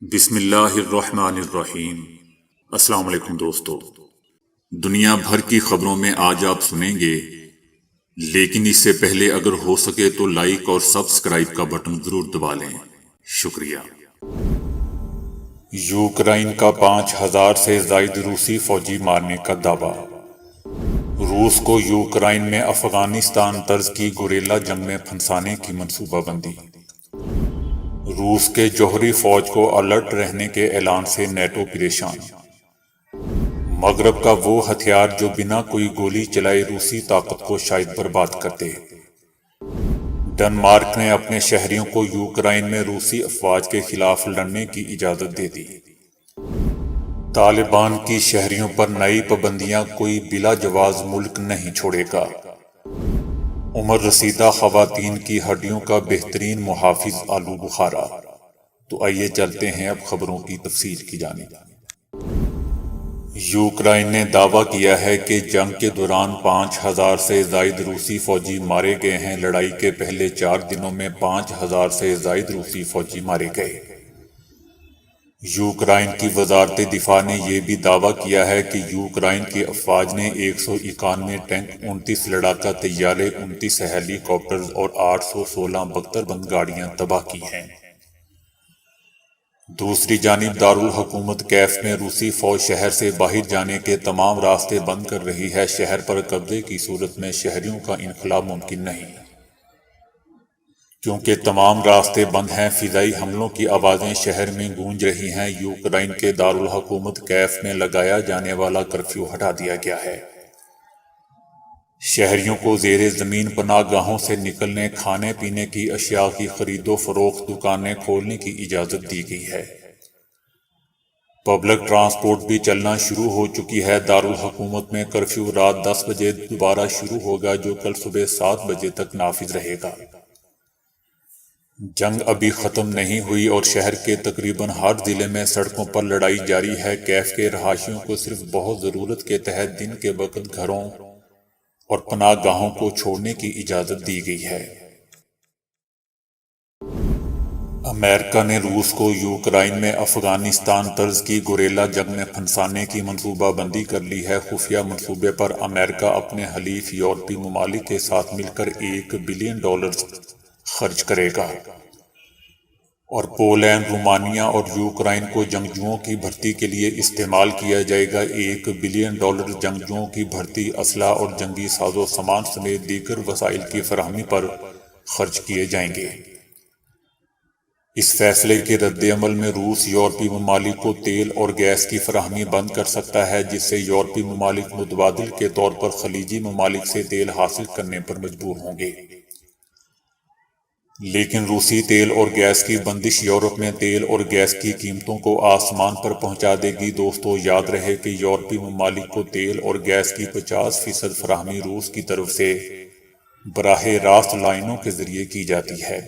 بسم اللہ الرحمن الرحیم۔ السلام علیکم دوستو، دنیا بھر کی خبروں میں آج آپ سنیں گے، لیکن اس سے پہلے اگر ہو سکے تو لائک اور سبسکرائب کا بٹن ضرور دبا لیں، شکریہ۔ یوکرائن کا 5,000 سے زائد روسی فوجی مارنے کا دعویٰ۔ روس کو یوکرائن میں افغانستان طرز کی گوریلا جنگ میں پھنسانے کی منصوبہ بندی۔ روس کے جوہری فوج کو الرٹ رہنے کے اعلان سے نیٹو پریشان۔ مغرب کا وہ ہتھیار جو بنا کوئی گولی چلائے روسی طاقت کو شاید برباد کر دے۔ ڈنمارک نے اپنے شہریوں کو یوکرائن میں روسی افواج کے خلاف لڑنے کی اجازت دے دی۔ طالبان کی شہریوں پر نئی پابندیاں، کوئی بلا جواز ملک نہیں چھوڑے گا۔ عمر رسیدہ خواتین کی ہڈیوں کا بہترین محافظ آلو بخارا۔ تو آئیے چلتے ہیں اب خبروں کی تفصیل کی جانب۔ یوکرائن نے دعویٰ کیا ہے کہ جنگ کے دوران 5,000 سے زائد روسی فوجی مارے گئے ہیں۔ لڑائی کے پہلے 4 دنوں میں 5,000 سے زائد روسی فوجی مارے گئے۔ یوکرائن کی وزارت دفاع نے یہ بھی دعویٰ کیا ہے کہ یوکرائن کی افواج نے 191 ٹینک، 29 لڑاکا طیارے، 29 ہیلی کاپٹرز اور 816 بختر بند گاڑیاں تباہ کی ہیں۔ دوسری جانب دارالحکومت کیف میں روسی فوج شہر سے باہر جانے کے تمام راستے بند کر رہی ہے۔ شہر پر قبضے کی صورت میں شہریوں کا انخلا ممکن نہیں، کیونکہ تمام راستے بند ہیں۔ فضائی حملوں کی آوازیں شہر میں گونج رہی ہیں۔ یوکرائن کے دارالحکومت کیف میں لگایا جانے والا کرفیو ہٹا دیا گیا ہے۔ شہریوں کو زیر زمین پناہ گاہوں سے نکلنے، کھانے پینے کی اشیاء کی خرید و فروخت، دکانیں کھولنے کی اجازت دی گئی ہے۔ پبلک ٹرانسپورٹ بھی چلنا شروع ہو چکی ہے۔ دارالحکومت میں کرفیو رات 10 بجے دوبارہ شروع ہوگا، جو کل صبح 7 بجے تک نافذ رہے گا۔ جنگ ابھی ختم نہیں ہوئی اور شہر کے تقریباً ہر ضلع میں سڑکوں پر لڑائی جاری ہے۔ کیف کے رہائشیوں کو صرف بہت ضرورت کے تحت دن کے وقت گھروں اور پناہ گاہوں کو چھوڑنے کی اجازت دی گئی ہے۔ امریکہ نے روس کو یوکرائن میں افغانستان طرز کی گوریلا جنگ میں پھنسانے کی منصوبہ بندی کر لی ہے۔ خفیہ منصوبے پر امریکہ اپنے حلیف یورپی ممالک کے ساتھ مل کر $1 بلین خرچ کرے گا، اور پولینڈ، رومانیہ اور یوکرائن کو جنگجوؤں کی بھرتی کے لیے استعمال کیا جائے گا۔ $1 بلین جنگجوؤں کی بھرتی، اسلحہ اور جنگی ساز و سامان سمیت دیگر وسائل کی فراہمی پر خرچ کیے جائیں گے۔ اس فیصلے کے رد عمل میں روس یورپی ممالک کو تیل اور گیس کی فراہمی بند کر سکتا ہے، جس سے یورپی ممالک متبادل کے طور پر خلیجی ممالک سے تیل حاصل کرنے پر مجبور ہوں گے۔ لیکن روسی تیل اور گیس کی بندش یورپ میں تیل اور گیس کی قیمتوں کو آسمان پر پہنچا دے گی۔ دوستو، یاد رہے کہ یورپی ممالک کو تیل اور گیس کی 50% فراہمی روس کی طرف سے براہ راست لائنوں کے ذریعے کی جاتی ہے۔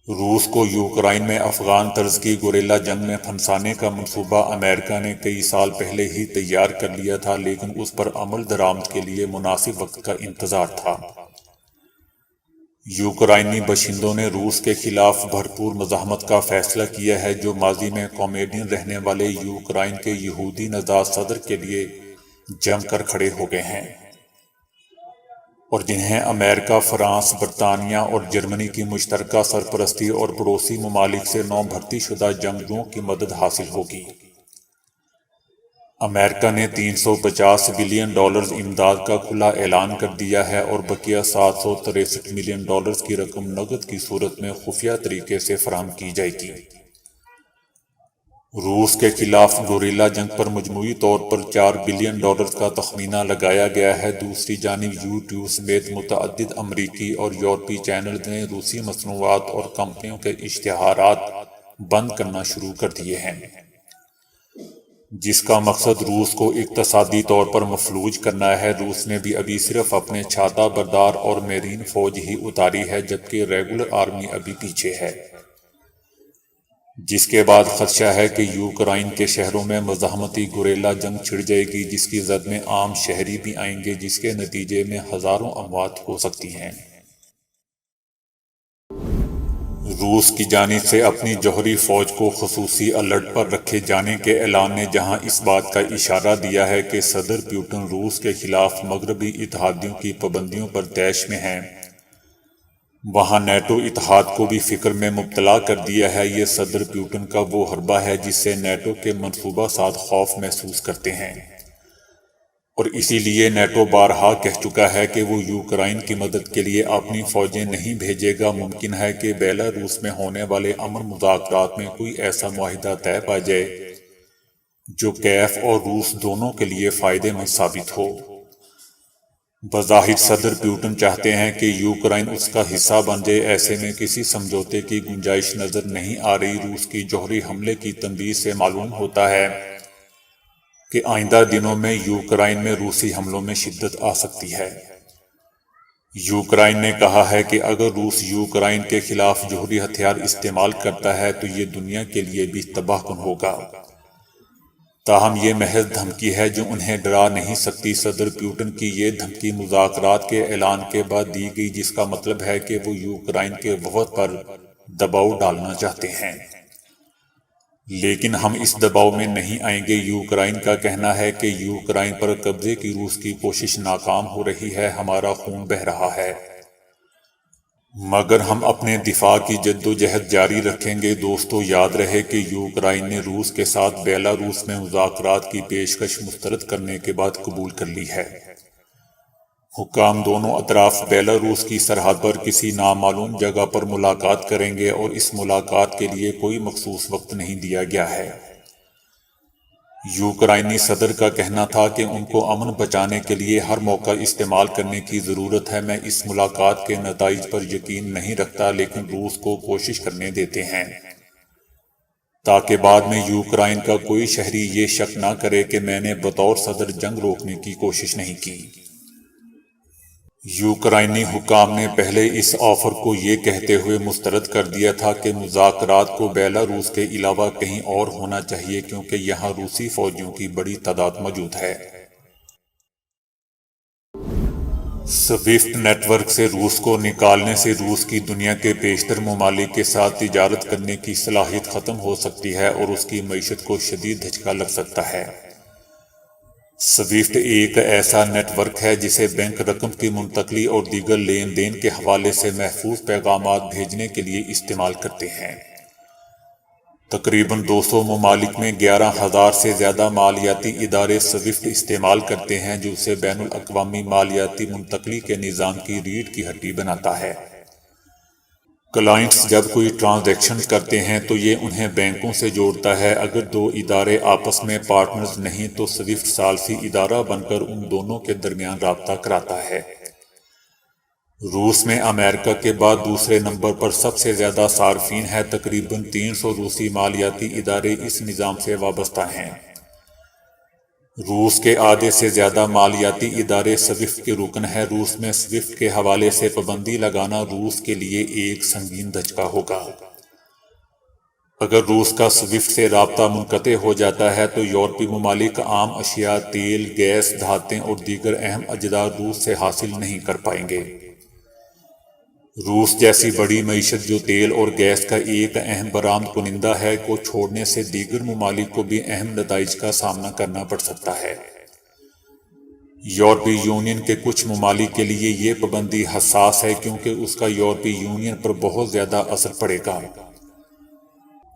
روس کو یوکرائن میں افغان طرز کی گوریلا جنگ میں پھنسانے کا منصوبہ امریکہ نے کئی سال پہلے ہی تیار کر لیا تھا، لیکن اس پر عمل درآمد کے لیے مناسب وقت کا انتظار تھا۔ یوکرائنی باشندوں نے روس کے خلاف بھرپور مزاحمت کا فیصلہ کیا ہے، جو ماضی میں کامیڈین رہنے والے یوکرائن کے یہودی نژاد صدر کے لیے جم کر کھڑے ہو گئے ہیں، اور جنہیں امریکہ، فرانس، برطانیہ اور جرمنی کی مشترکہ سرپرستی اور پڑوسی ممالک سے نو بھرتی شدہ جنگجوؤں کی مدد حاصل ہوگی۔ امریکہ نے $350 بلین امداد کا کھلا اعلان کر دیا ہے، اور بقیہ $763 ملین کی رقم نقد کی صورت میں خفیہ طریقے سے فراہم کی جائے گی۔ روس کے خلاف گوریلا جنگ پر مجموعی طور پر $4 بلین کا تخمینہ لگایا گیا ہے۔ دوسری جانب یوٹیوب سمیت متعدد امریکی اور یورپی چینلز نے روسی مصنوعات اور کمپنیوں کے اشتہارات بند کرنا شروع کر دیے ہیں، جس کا مقصد روس کو اقتصادی طور پر مفلوج کرنا ہے۔ روس نے بھی ابھی صرف اپنے چھاتہ بردار اور میرین فوج ہی اتاری ہے، جبکہ ریگولر آرمی ابھی پیچھے ہے، جس کے بعد خدشہ ہے کہ یوکرائن کے شہروں میں مزاحمتی گوریلا جنگ چھڑ جائے گی، جس کی زد میں عام شہری بھی آئیں گے، جس کے نتیجے میں ہزاروں اموات ہو سکتی ہیں۔ روس کی جانب سے اپنی جوہری فوج کو خصوصی الرٹ پر رکھے جانے کے اعلان نے جہاں اس بات کا اشارہ دیا ہے کہ صدر پیوٹن روس کے خلاف مغربی اتحادیوں کی پابندیوں پر طیش میں ہیں، وہاں نیٹو اتحاد کو بھی فکر میں مبتلا کر دیا ہے۔ یہ صدر پیوٹن کا وہ حربہ ہے جس سے نیٹو کے منصوبہ ساز خوف محسوس کرتے ہیں، اور اسی لیے نیٹو بارہا کہہ چکا ہے کہ وہ یوکرائن کی مدد کے لیے اپنی فوجیں نہیں بھیجے گا۔ ممکن ہے کہ بیلاروس میں ہونے والے امن مذاکرات میں کوئی ایسا معاہدہ طے پا جائے جو کیف اور روس دونوں کے لیے فائدہ مند ثابت ہو۔ بظاہر صدر پیوٹن چاہتے ہیں کہ یوکرائن اس کا حصہ بن جائے، ایسے میں کسی سمجھوتے کی گنجائش نظر نہیں آ رہی۔ روس کی جوہری حملے کی تنبیہ سے معلوم ہوتا ہے کہ آئندہ دنوں میں یوکرائن میں روسی حملوں میں شدت آ سکتی ہے۔ یوکرائن نے کہا ہے کہ اگر روس یوکرائن کے خلاف جوہری ہتھیار استعمال کرتا ہے تو یہ دنیا کے لیے بھی تباہ کن ہوگا، تاہم یہ محض دھمکی ہے جو انہیں ڈرا نہیں سکتی۔ صدر پیوٹن کی یہ دھمکی مذاکرات کے اعلان کے بعد دی گئی، جس کا مطلب ہے کہ وہ یوکرائن کے وفد پر دباؤ ڈالنا چاہتے ہیں، لیکن ہم اس دباؤ میں نہیں آئیں گے۔ یوکرائن کا کہنا ہے کہ یوکرائن پر قبضے کی روس کی کوشش ناکام ہو رہی ہے، ہمارا خون بہہ رہا ہے، مگر ہم اپنے دفاع کی جدوجہد جاری رکھیں گے۔ دوستو، یاد رہے کہ یوکرائن نے روس کے ساتھ بیلاروس میں مذاکرات کی پیشکش مسترد کرنے کے بعد قبول کر لی ہے۔ حکام دونوں اطراف بیلاروس کی سرحد پر کسی نامعلوم جگہ پر ملاقات کریں گے، اور اس ملاقات کے لیے کوئی مخصوص وقت نہیں دیا گیا ہے۔ یوکرائنی صدر کا کہنا تھا کہ ان کو امن بچانے کے لیے ہر موقع استعمال کرنے کی ضرورت ہے۔ میں اس ملاقات کے نتائج پر یقین نہیں رکھتا، لیکن روس کو کوشش کرنے دیتے ہیں تاکہ بعد میں یوکرائن کا کوئی شہری یہ شک نہ کرے کہ میں نے بطور صدر جنگ روکنے کی کوشش نہیں کی۔ یوکرائنی حکام نے پہلے اس آفر کو یہ کہتے ہوئے مسترد کر دیا تھا کہ مذاکرات کو بیلاروس کے علاوہ کہیں اور ہونا چاہیے، کیونکہ یہاں روسی فوجیوں کی بڑی تعداد موجود ہے۔ سوئفٹ نیٹ ورک سے روس کو نکالنے سے روس کی دنیا کے بیشتر ممالک کے ساتھ تجارت کرنے کی صلاحیت ختم ہو سکتی ہے، اور اس کی معیشت کو شدید دھچکا لگ سکتا ہے۔ سوئفٹ ایک ایسا نیٹ ورک ہے جسے بینک رقم کی منتقلی اور دیگر لین دین کے حوالے سے محفوظ پیغامات بھیجنے کے لیے استعمال کرتے ہیں۔ تقریباً 200 ممالک میں 11,000 سے زیادہ مالیاتی ادارے سوئفٹ استعمال کرتے ہیں، جو اسے بین الاقوامی مالیاتی منتقلی کے نظام کی ریڑھ کی ہڈی بناتا ہے۔ کلائنٹس جب کوئی ٹرانزیکشن کرتے ہیں تو یہ انہیں بینکوں سے جوڑتا ہے۔ اگر دو ادارے آپس میں پارٹنرز نہیں تو سوئفٹ ثالثی ادارہ بن کر ان دونوں کے درمیان رابطہ کراتا ہے۔ روس میں امریکہ کے بعد دوسرے نمبر پر سب سے زیادہ صارفین ہیں، تقریباً 300 روسی مالیاتی ادارے اس نظام سے وابستہ ہیں۔ روس کے آدھے سے زیادہ مالیاتی ادارے سوئفٹ کے رکن ہیں۔ روس میں سوئفٹ کے حوالے سے پابندی لگانا روس کے لیے ایک سنگین دھچکا ہوگا۔ اگر روس کا سوئفٹ سے رابطہ منقطع ہو جاتا ہے تو یورپی ممالک عام اشیاء، تیل، گیس، دھاتیں اور دیگر اہم اجزاء روس سے حاصل نہیں کر پائیں گے۔ روس جیسی بڑی معیشت جو تیل اور گیس کا ایک اہم برآمد کنندہ ہے کو چھوڑنے سے دیگر ممالک کو بھی اہم نتائج کا سامنا کرنا پڑ سکتا ہے۔ یورپی یونین کے کچھ ممالک کے لیے یہ پابندی حساس ہے کیونکہ اس کا یورپی یونین پر بہت زیادہ اثر پڑے گا۔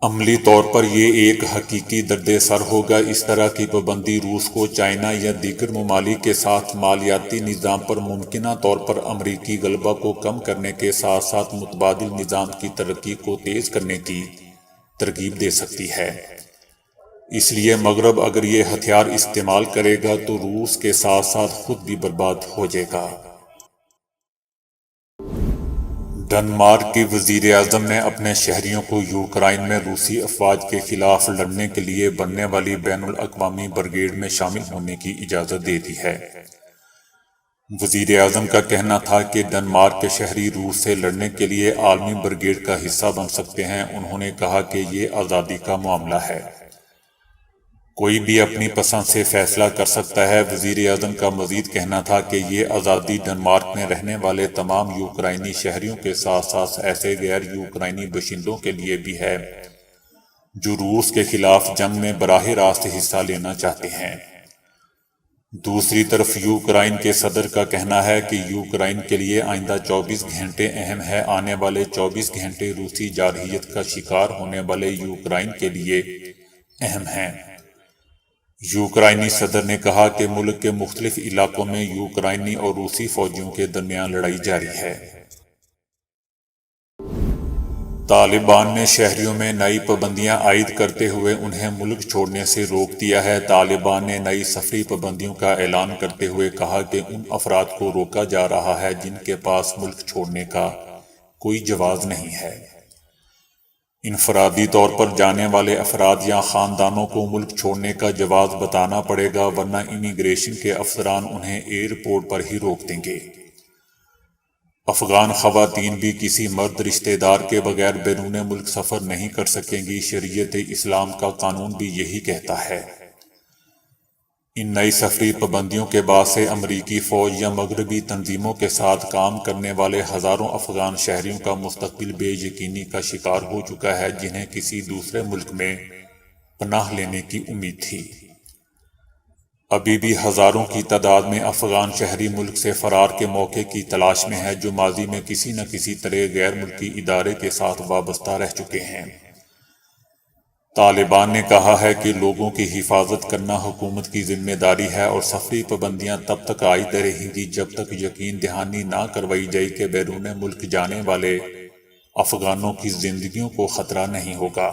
عملی طور پر یہ ایک حقیقی درد سر ہوگا۔ اس طرح کی پابندی روس کو چائنا یا دیگر ممالک کے ساتھ مالیاتی نظام پر ممکنہ طور پر امریکی غلبہ کو کم کرنے کے ساتھ ساتھ متبادل نظام کی ترقی کو تیز کرنے کی ترغیب دے سکتی ہے۔ اس لیے مغرب اگر یہ ہتھیار استعمال کرے گا تو روس کے ساتھ ساتھ خود بھی برباد ہو جائے گا۔ ڈنمارک کی وزیر اعظم نے اپنے شہریوں کو یوکرائن میں روسی افواج کے خلاف لڑنے کے لیے بننے والی بین الاقوامی بریگیڈ میں شامل ہونے کی اجازت دے دی ہے۔ وزیر اعظم کا کہنا تھا کہ ڈنمارک کے شہری روس سے لڑنے کے لیے عالمی بریگیڈ کا حصہ بن سکتے ہیں۔ انہوں نے کہا کہ یہ آزادی کا معاملہ ہے، کوئی بھی اپنی پسند سے فیصلہ کر سکتا ہے۔ وزیر اعظم کا مزید کہنا تھا کہ یہ آزادی ڈنمارک میں رہنے والے تمام یوکرائنی شہریوں کے ساتھ ساتھ ایسے غیر یوکرائنی باشندوں کے لیے بھی ہے جو روس کے خلاف جنگ میں براہ راست حصہ لینا چاہتے ہیں۔ دوسری طرف یوکرائن کے صدر کا کہنا ہے کہ یوکرائن کے لیے آئندہ 24 گھنٹے اہم ہے۔ آنے والے 24 گھنٹے روسی جارحیت کا شکار ہونے والے یوکرائن کے لیے اہم ہیں۔ یوکرائنی صدر نے کہا کہ ملک کے مختلف علاقوں میں یوکرائنی اور روسی فوجیوں کے درمیان لڑائی جاری ہے۔ طالبان نے شہریوں میں نئی پابندیاں عائد کرتے ہوئے انہیں ملک چھوڑنے سے روک دیا ہے۔ طالبان نے نئی سفری پابندیوں کا اعلان کرتے ہوئے کہا کہ ان افراد کو روکا جا رہا ہے جن کے پاس ملک چھوڑنے کا کوئی جواز نہیں ہے۔ انفرادی طور پر جانے والے افراد یا خاندانوں کو ملک چھوڑنے کا جواز بتانا پڑے گا، ورنہ امیگریشن کے افسران انہیں ایئرپورٹ پر ہی روک دیں گے۔ افغان خواتین بھی کسی مرد رشتہ دار کے بغیر بیرون ملک سفر نہیں کر سکیں گی۔ شریعت اسلام کا قانون بھی یہی کہتا ہے۔ ان نئی سفری پابندیوں کے بعد سے امریکی فوج یا مغربی تنظیموں کے ساتھ کام کرنے والے ہزاروں افغان شہریوں کا مستقبل بے یقینی کا شکار ہو چکا ہے، جنہیں کسی دوسرے ملک میں پناہ لینے کی امید تھی۔ ابھی بھی ہزاروں کی تعداد میں افغان شہری ملک سے فرار کے موقع کی تلاش میں ہے، جو ماضی میں کسی نہ کسی طرح غیر ملکی ادارے کے ساتھ وابستہ رہ چکے ہیں۔ طالبان نے کہا ہے کہ لوگوں کی حفاظت کرنا حکومت کی ذمہ داری ہے اور سفری پابندیاں تب تک عائد رہیں گی جب تک یقین دہانی نہ کروائی جائے کہ بیرون ملک جانے والے افغانوں کی زندگیوں کو خطرہ نہیں ہوگا۔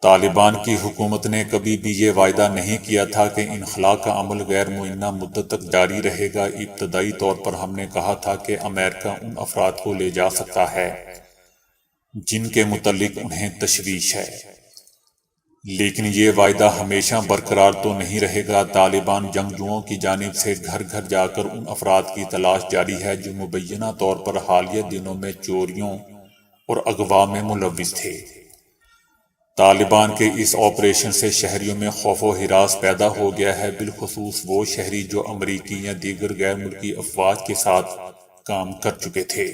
طالبان کی حکومت نے کبھی بھی یہ وعدہ نہیں کیا تھا کہ انخلاء کا عمل غیر معینہ مدت تک جاری رہے گا۔ ابتدائی طور پر ہم نے کہا تھا کہ امریکہ ان افراد کو لے جا سکتا ہے جن کے متعلق انہیں تشویش ہے، لیکن یہ وعدہ ہمیشہ برقرار تو نہیں رہے گا۔ طالبان جنگجوؤں کی جانب سے گھر گھر جا کر ان افراد کی تلاش جاری ہے جو مبینہ طور پر حالیہ دنوں میں چوریوں اور اغوا میں ملوث تھے۔ طالبان کے اس آپریشن سے شہریوں میں خوف و ہراس پیدا ہو گیا ہے، بالخصوص وہ شہری جو امریکی یا دیگر غیر ملکی افواج کے ساتھ کام کر چکے تھے۔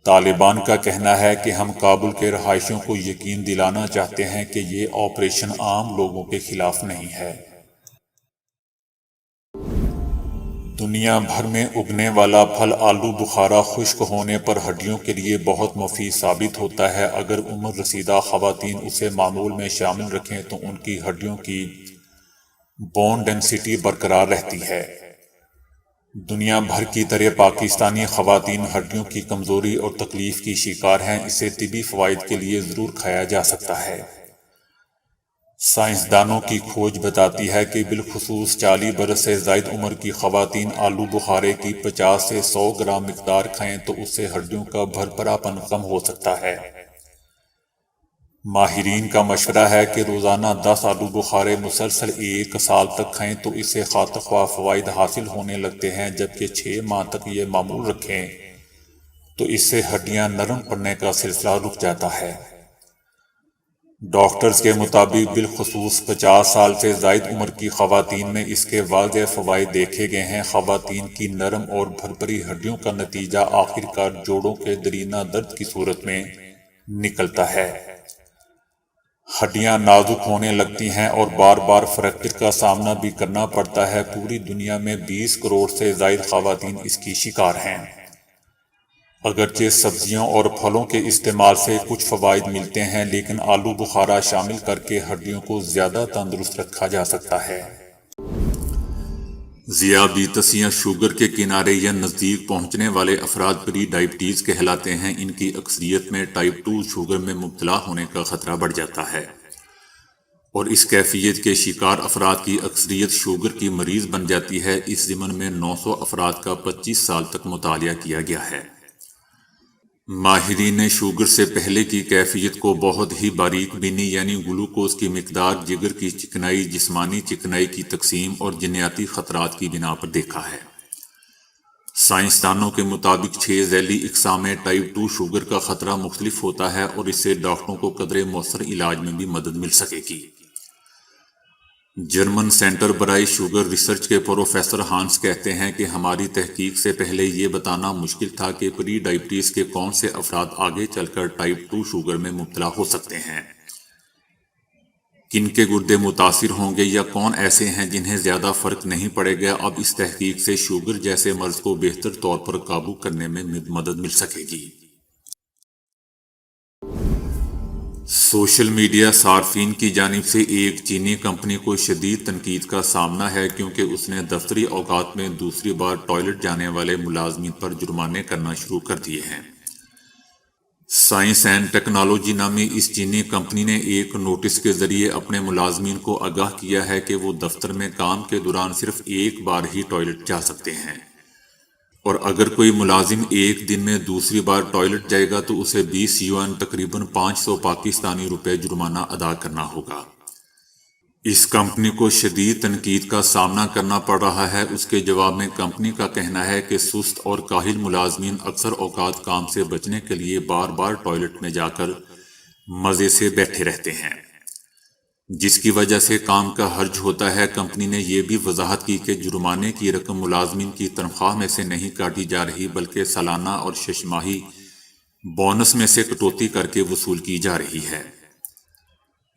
طالبان کا کہنا ہے کہ ہم کابل کے رہائشیوں کو یقین دلانا چاہتے ہیں کہ یہ آپریشن عام لوگوں کے خلاف نہیں ہے۔ دنیا بھر میں اگنے والا پھل آلو بخارا خشک ہونے پر ہڈیوں کے لیے بہت مفید ثابت ہوتا ہے۔ اگر عمر رسیدہ خواتین اسے معمول میں شامل رکھیں تو ان کی ہڈیوں کی بون ڈینسٹی برقرار رہتی ہے۔ دنیا بھر کی طرح پاکستانی خواتین ہڈیوں کی کمزوری اور تکلیف کی شکار ہیں۔ اسے طبی فوائد کے لیے ضرور کھایا جا سکتا ہے۔ سائنسدانوں کی کھوج بتاتی ہے کہ بالخصوص 40 برس سے زائد عمر کی خواتین آلو بخارے کی 50 سے 100 گرام مقدار کھائیں تو اس سے ہڈیوں کا بھرپراپن کم ہو سکتا ہے۔ ماہرین کا مشورہ ہے کہ روزانہ 10 آلو بخارے مسلسل 1 سال تک کھائیں تو اس سے خاطر خواہ فوائد حاصل ہونے لگتے ہیں، جبکہ 6 ماہ تک یہ معمول رکھیں تو اس سے ہڈیاں نرم پڑنے کا سلسلہ رک جاتا ہے۔ ڈاکٹرز کے مطابق بالخصوص 50 سال سے زائد عمر کی خواتین میں اس کے واضح فوائد دیکھے گئے ہیں۔ خواتین کی نرم اور بھرپری ہڈیوں کا نتیجہ آخر کار جوڑوں کے درینہ درد کی صورت میں نکلتا ہے۔ ہڈیاں نازک ہونے لگتی ہیں اور بار بار فریکچر کا سامنا بھی کرنا پڑتا ہے۔ پوری دنیا میں 20 کروڑ سے زائد خواتین اس کی شکار ہیں۔ اگرچہ سبزیوں اور پھلوں کے استعمال سے کچھ فوائد ملتے ہیں، لیکن آلو بخارا شامل کر کے ہڈیوں کو زیادہ تندرست رکھا جا سکتا ہے۔ ذیابیطس یا شوگر کے کنارے یا نزدیک پہنچنے والے افراد پری ڈائبٹیز کہلاتے ہیں۔ ان کی اکثریت میں ٹائپ 2 شوگر میں مبتلا ہونے کا خطرہ بڑھ جاتا ہے، اور اس کیفیت کے شکار افراد کی اکثریت شوگر کی مریض بن جاتی ہے۔ اس ضمن میں 900 افراد کا 25 سال تک مطالعہ کیا گیا ہے۔ ماہرین نے شوگر سے پہلے کی کیفیت کو بہت ہی باریک بینی یعنی گلوکوز کی مقدار، جگر کی چکنائی، جسمانی چکنائی کی تقسیم اور جینیاتی خطرات کی بنا پر دیکھا ہے۔ سائنسدانوں کے مطابق 6 ذیلی اقسام میں ٹائپ 2 شوگر کا خطرہ مختلف ہوتا ہے، اور اس سے ڈاکٹروں کو قدرے مؤثر علاج میں بھی مدد مل سکے گی۔ جرمن سینٹر برائے شوگر ریسرچ کے پروفیسر ہانس کہتے ہیں کہ ہماری تحقیق سے پہلے یہ بتانا مشکل تھا کہ پری ڈائبٹیز کے کون سے افراد آگے چل کر ٹائپ 2 شوگر میں مبتلا ہو سکتے ہیں، کن کے گردے متاثر ہوں گے یا کون ایسے ہیں جنہیں زیادہ فرق نہیں پڑے گا۔ اب اس تحقیق سے شوگر جیسے مرض کو بہتر طور پر قابو کرنے میں مدد مل سکے گی۔ سوشل میڈیا صارفین کی جانب سے ایک چینی کمپنی کو شدید تنقید کا سامنا ہے کیونکہ اس نے دفتری اوقات میں دوسری بار ٹوائلٹ جانے والے ملازمین پر جرمانے کرنا شروع کر دیے ہیں۔ سائنس اینڈ ٹیکنالوجی نامی اس چینی کمپنی نے ایک نوٹس کے ذریعے اپنے ملازمین کو آگاہ کیا ہے کہ وہ دفتر میں کام کے دوران صرف ایک بار ہی ٹوائلٹ جا سکتے ہیں، اور اگر کوئی ملازم ایک دن میں دوسری بار ٹوائلٹ جائے گا تو اسے 20 یوان تقریباً 500 پاکستانی روپے جرمانہ ادا کرنا ہوگا۔ اس کمپنی کو شدید تنقید کا سامنا کرنا پڑ رہا ہے۔ اس کے جواب میں کمپنی کا کہنا ہے کہ سست اور کاہل ملازمین اکثر اوقات کام سے بچنے کے لیے بار بار ٹوائلٹ میں جا کر مزے سے بیٹھے رہتے ہیں، جس کی وجہ سے کام کا حرج ہوتا ہے۔ کمپنی نے یہ بھی وضاحت کی کہ جرمانے کی رقم ملازمین کی تنخواہ میں سے نہیں کاٹی جا رہی بلکہ سالانہ اور شش ماہی بونس میں سے کٹوتی کر کے وصول کی جا رہی ہے۔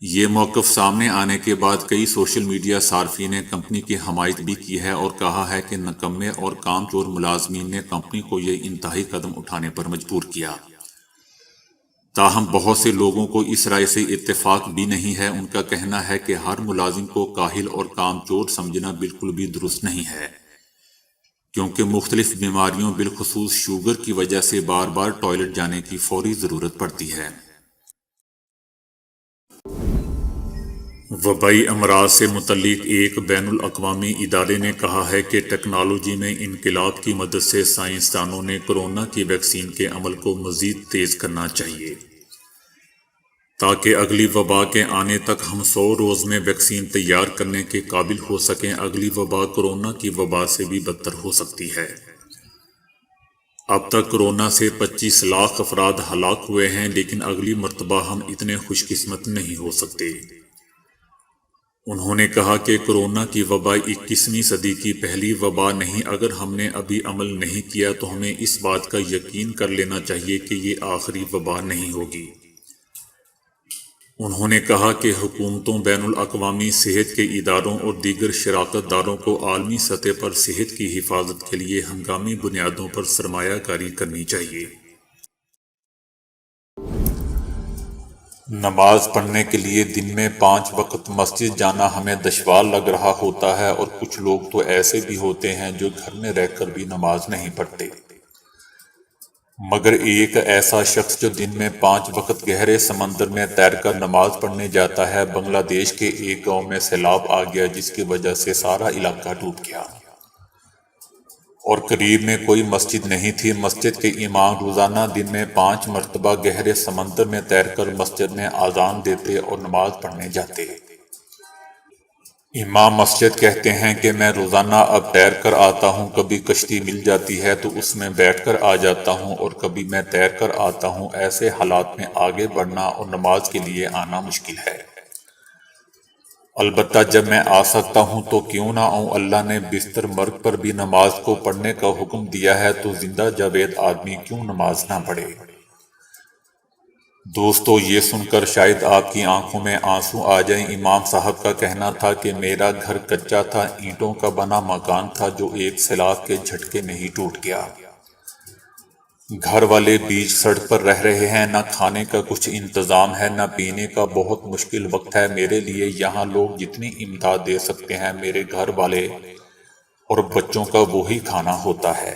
یہ موقف سامنے آنے کے بعد کئی سوشل میڈیا صارفین نے کمپنی کی حمایت بھی کی ہے اور کہا ہے کہ نکمے اور کام چور ملازمین نے کمپنی کو یہ انتہائی قدم اٹھانے پر مجبور کیا۔ تاہم بہت سے لوگوں کو اس رائے سے اتفاق بھی نہیں ہے۔ ان کا کہنا ہے کہ ہر ملازم کو کاہل اور کام چور سمجھنا بالکل بھی درست نہیں ہے، کیونکہ مختلف بیماریوں بالخصوص شوگر کی وجہ سے بار بار ٹوائلٹ جانے کی فوری ضرورت پڑتی ہے۔ وبائی امراض سے متعلق ایک بین الاقوامی ادارے نے کہا ہے کہ ٹیکنالوجی میں انقلاب کی مدد سے سائنسدانوں نے کورونا کی ویکسین کے عمل کو مزید تیز کرنا چاہیے تاکہ اگلی وبا کے آنے تک ہم 100 روز میں ویکسین تیار کرنے کے قابل ہو سکیں۔ اگلی وبا کورونا کی وبا سے بھی بدتر ہو سکتی ہے۔ اب تک کورونا سے 25 لاکھ افراد ہلاک ہوئے ہیں، لیکن اگلی مرتبہ ہم اتنے خوش قسمت نہیں ہو سکتے۔ انہوں نے کہا کہ کورونا کی وبا 21ویں صدی کی پہلی وبا نہیں۔ اگر ہم نے ابھی عمل نہیں کیا تو ہمیں اس بات کا یقین کر لینا چاہیے کہ یہ آخری وبا نہیں ہوگی۔ انہوں نے کہا کہ حکومتوں، بین الاقوامی صحت کے اداروں اور دیگر شراکت داروں کو عالمی سطح پر صحت کی حفاظت کے لیے ہنگامی بنیادوں پر سرمایہ کاری کرنی چاہیے۔ نماز پڑھنے کے لیے دن میں 5 وقت مسجد جانا ہمیں دشوار لگ رہا ہوتا ہے، اور کچھ لوگ تو ایسے بھی ہوتے ہیں جو گھر میں رہ کر بھی نماز نہیں پڑھتے۔ مگر ایک ایسا شخص جو دن میں 5 وقت گہرے سمندر میں تیر کر نماز پڑھنے جاتا ہے۔ بنگلہ دیش کے ایک گاؤں میں سیلاب آ گیا جس کی وجہ سے سارا علاقہ ڈوب گیا، اور قریب میں کوئی مسجد نہیں تھی۔ مسجد کے امام روزانہ دن میں 5 مرتبہ گہرے سمندر میں تیر کر مسجد میں اذان دیتے اور نماز پڑھنے جاتے۔ امام مسجد کہتے ہیں کہ میں روزانہ اب تیر کر آتا ہوں، کبھی کشتی مل جاتی ہے تو اس میں بیٹھ کر آ جاتا ہوں، اور کبھی میں تیر کر آتا ہوں۔ ایسے حالات میں آگے بڑھنا اور نماز کے لیے آنا مشکل ہے۔ البتہ جب میں آ سکتا ہوں تو کیوں نہ آؤں۔ اللہ نے بستر مرگ پر بھی نماز کو پڑھنے کا حکم دیا ہے، تو زندہ جاوید آدمی کیوں نماز نہ پڑھے۔ دوستو، یہ سن کر شاید آپ کی آنکھوں میں آنسو آ جائیں۔ امام صاحب کا کہنا تھا کہ میرا گھر کچا تھا، اینٹوں کا بنا مکان تھا جو ایک سیلاب کے جھٹکے میں ہی ٹوٹ گیا۔ گھر والے بیچ سڑک پر رہ رہے ہیں، نہ کھانے کا کچھ انتظام ہے، نہ پینے کا۔ بہت مشکل وقت ہے میرے لیے۔ یہاں لوگ جتنی امداد دے سکتے ہیں، میرے گھر والے اور بچوں کا وہی کھانا ہوتا ہے۔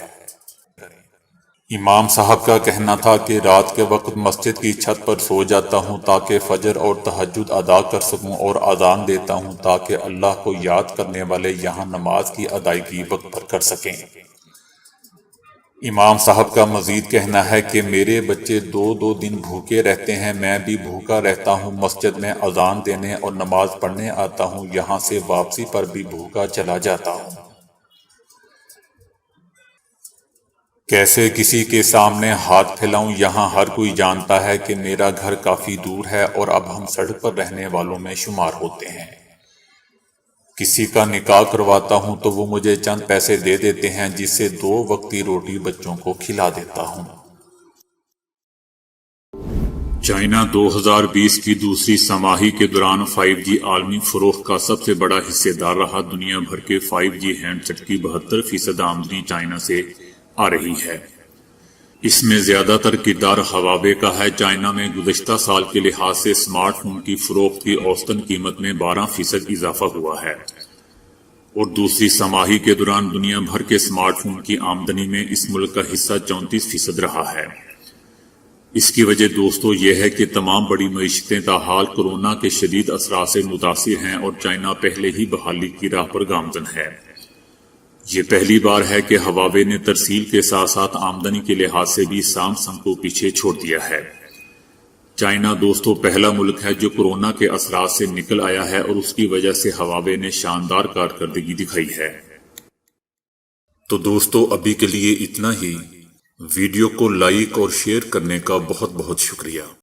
امام صاحب کا کہنا تھا کہ رات کے وقت مسجد کی چھت پر سو جاتا ہوں تاکہ فجر اور تہجد ادا کر سکوں، اور اذان دیتا ہوں تاکہ اللہ کو یاد کرنے والے یہاں نماز کی ادائیگی وقت پر کر سکیں۔ امام صاحب کا مزید کہنا ہے کہ میرے بچے 2 دن بھوکے رہتے ہیں، میں بھی بھوکا رہتا ہوں۔ مسجد میں اذان دینے اور نماز پڑھنے آتا ہوں، یہاں سے واپسی پر بھی بھوکا چلا جاتا ہوں۔ کیسے کسی کے سامنے ہاتھ پھیلاؤں؟ یہاں ہر کوئی جانتا ہے کہ میرا گھر کافی دور ہے اور اب ہم سڑک پر رہنے والوں میں شمار ہوتے ہیں۔ کسی کا نکاح کرواتا ہوں تو وہ مجھے چند پیسے دے دیتے ہیں جس سے 2 وقتی روٹی بچوں کو کھلا دیتا ہوں۔ چائنا 2020 کی دوسری سماہی کے دوران 5G عالمی فروخت کا سب سے بڑا حصے دار رہا۔ دنیا بھر کے 5G ہینڈ سیٹ کی 72% آمدنی چائنا سے آ رہی ہے۔ اس میں زیادہ تر کردار ہواوے کا ہے۔ چائنا میں گزشتہ سال کے لحاظ سے اسمارٹ فون کی فروخت کی اوسطن قیمت میں 12% اضافہ ہوا ہے، اور دوسری سماہی کے دوران دنیا بھر کے اسمارٹ فون کی آمدنی میں اس ملک کا حصہ 34% رہا ہے۔ اس کی وجہ دوستو یہ ہے کہ تمام بڑی معیشتیں تاحال کورونا کے شدید اثرات سے متاثر ہیں اور چائنا پہلے ہی بحالی کی راہ پر گامزن ہے۔ یہ پہلی بار ہے کہ ہواوے نے ترسیل کے ساتھ ساتھ آمدنی کے لحاظ سے بھی سامسنگ کو پیچھے چھوڑ دیا ہے۔ چائنا دوستو پہلا ملک ہے جو کورونا کے اثرات سے نکل آیا ہے، اور اس کی وجہ سے ہواوے نے شاندار کارکردگی دکھائی ہے۔ تو دوستو ابھی کے لیے اتنا ہی۔ ویڈیو کو لائک اور شیئر کرنے کا بہت بہت شکریہ۔